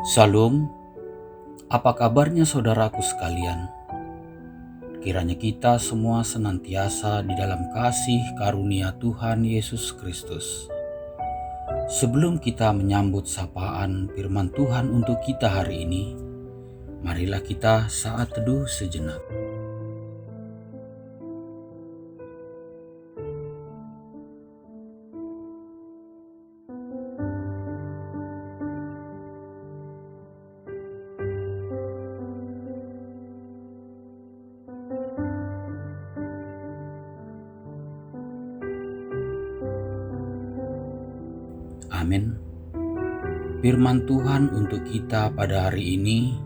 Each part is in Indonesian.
Salam, apa kabarnya saudaraku sekalian? Kiranya kita semua senantiasa di dalam kasih karunia Tuhan Yesus Kristus. Sebelum kita menyambut sapaan firman Tuhan untuk kita hari ini, marilah kita saat teduh sejenak. Amin. Firman Tuhan untuk kita pada hari ini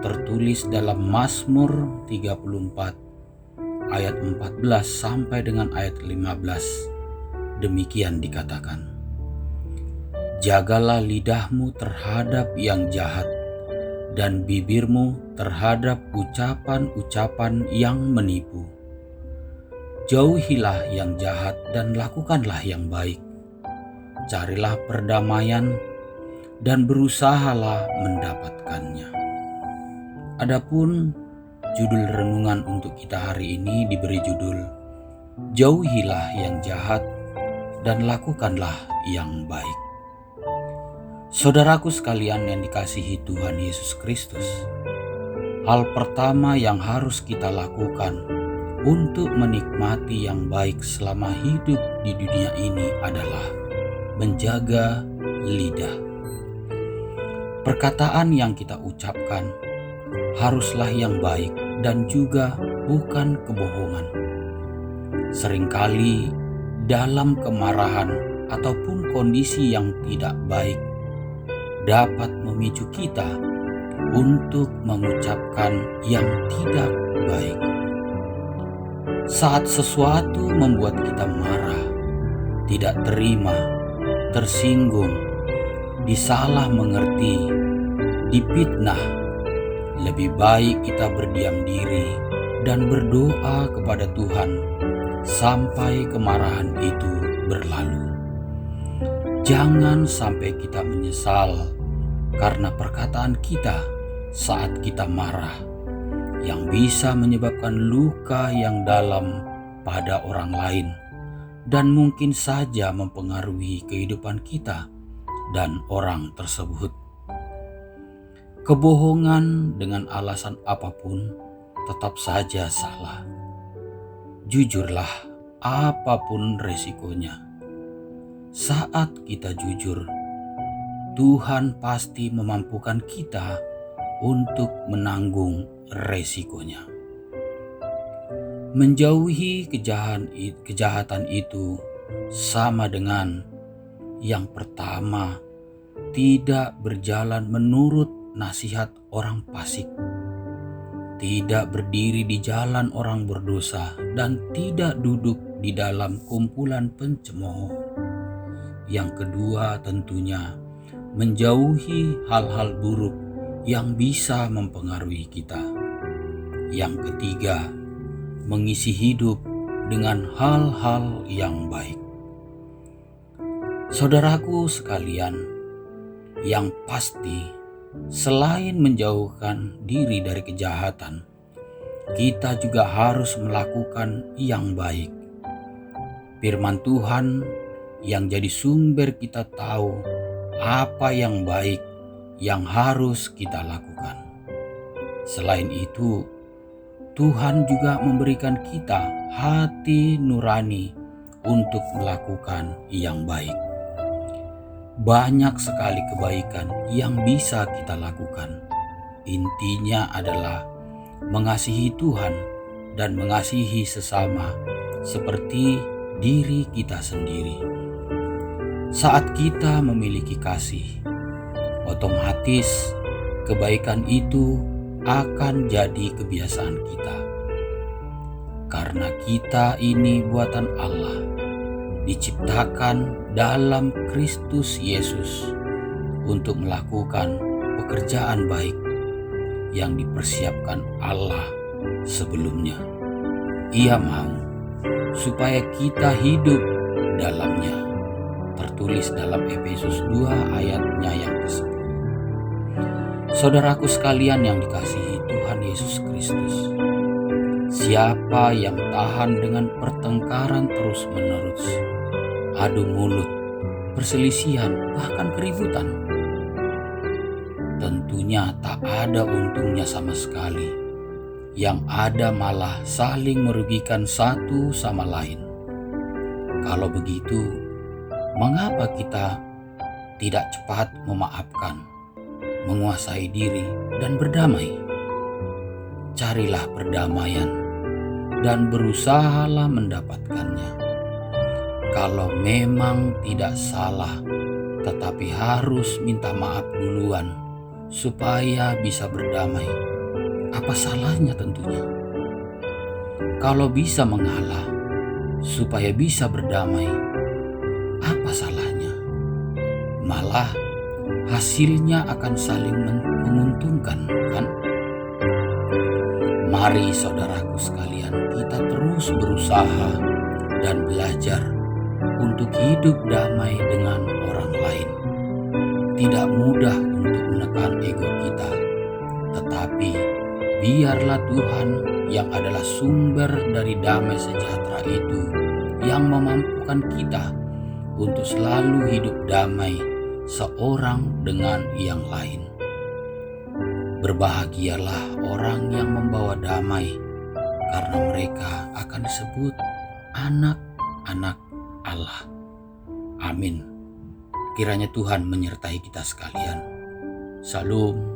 tertulis dalam Mazmur 34 ayat 14 sampai dengan ayat 15. Demikian dikatakan, jagalah lidahmu terhadap yang jahat dan bibirmu terhadap ucapan-ucapan yang menipu. Jauhilah yang jahat dan lakukanlah yang baik. Carilah perdamaian dan berusahalah mendapatkannya. Adapun judul renungan untuk kita hari ini diberi judul Jauhilah yang jahat dan lakukanlah yang baik. Saudaraku sekalian yang dikasihi Tuhan Yesus Kristus, hal pertama yang harus kita lakukan untuk menikmati yang baik selama hidup di dunia ini adalah menjaga lidah. Perkataan yang kita ucapkan haruslah yang baik dan juga bukan kebohongan. Seringkali dalam kemarahan ataupun kondisi yang tidak baik dapat memicu kita untuk mengucapkan yang tidak baik. Saat sesuatu membuat kita marah, tidak terima, tersinggung, disalah mengerti, difitnah, lebih baik kita berdiam diri dan berdoa kepada Tuhan sampai kemarahan itu berlalu. Jangan sampai kita menyesal karena perkataan kita saat kita marah yang bisa menyebabkan luka yang dalam pada orang lain dan mungkin saja mempengaruhi kehidupan kita dan orang tersebut. Kebohongan dengan alasan apapun tetap saja salah. Jujurlah apapun resikonya. Saat kita jujur, Tuhan pasti memampukan kita untuk menanggung resikonya. Menjauhi kejahatan itu sama dengan yang pertama, tidak berjalan menurut nasihat orang fasik, tidak berdiri di jalan orang berdosa, dan tidak duduk di dalam kumpulan pencemooh. Yang kedua tentunya menjauhi hal-hal buruk yang bisa mempengaruhi kita. Yang ketiga, mengisi hidup dengan hal-hal yang baik. Saudaraku sekalian, yang pasti selain menjauhkan diri dari kejahatan, kita juga harus melakukan yang baik. Firman Tuhan yang jadi sumber kita tahu apa yang baik yang harus kita lakukan. Selain itu, Tuhan juga memberikan kita hati nurani untuk melakukan yang baik. Banyak sekali kebaikan yang bisa kita lakukan. Intinya adalah mengasihi Tuhan dan mengasihi sesama seperti diri kita sendiri. Saat kita memiliki kasih, otomatis kebaikan itu akan jadi kebiasaan kita. Karena kita ini buatan Allah, diciptakan dalam Kristus Yesus untuk melakukan pekerjaan baik yang dipersiapkan Allah sebelumnya. Ia mau supaya kita hidup dalamnya. Tertulis dalam Efesus 2 ayatnya yang ke-10. Saudaraku sekalian yang dikasihi Tuhan Yesus Kristus, siapa yang tahan dengan pertengkaran terus-menerus, adu mulut, perselisihan, bahkan keributan? Tentunya tak ada untungnya sama sekali. Yang ada malah saling merugikan satu sama lain. Kalau begitu, mengapa kita tidak cepat memaafkan, menguasai diri, dan berdamai? Carilah perdamaian dan berusahalah mendapatkannya. Kalau memang tidak salah, tetapi harus minta maaf duluan supaya bisa berdamai, apa salahnya tentunya? Kalau bisa mengalah supaya bisa berdamai, apa salahnya? Malah hasilnya akan saling menguntungkan, kan? Mari saudaraku sekalian, kita terus berusaha dan belajar untuk hidup damai dengan orang lain. Tidak mudah untuk menekan ego kita, tetapi biarlah Tuhan yang adalah sumber dari damai sejahtera itu yang memampukan kita untuk selalu hidup damai seorang dengan yang lain. Berbahagialah orang yang membawa damai, karena mereka akan disebut anak-anak Allah. Amin. Kiranya Tuhan menyertai kita sekalian. Shalom.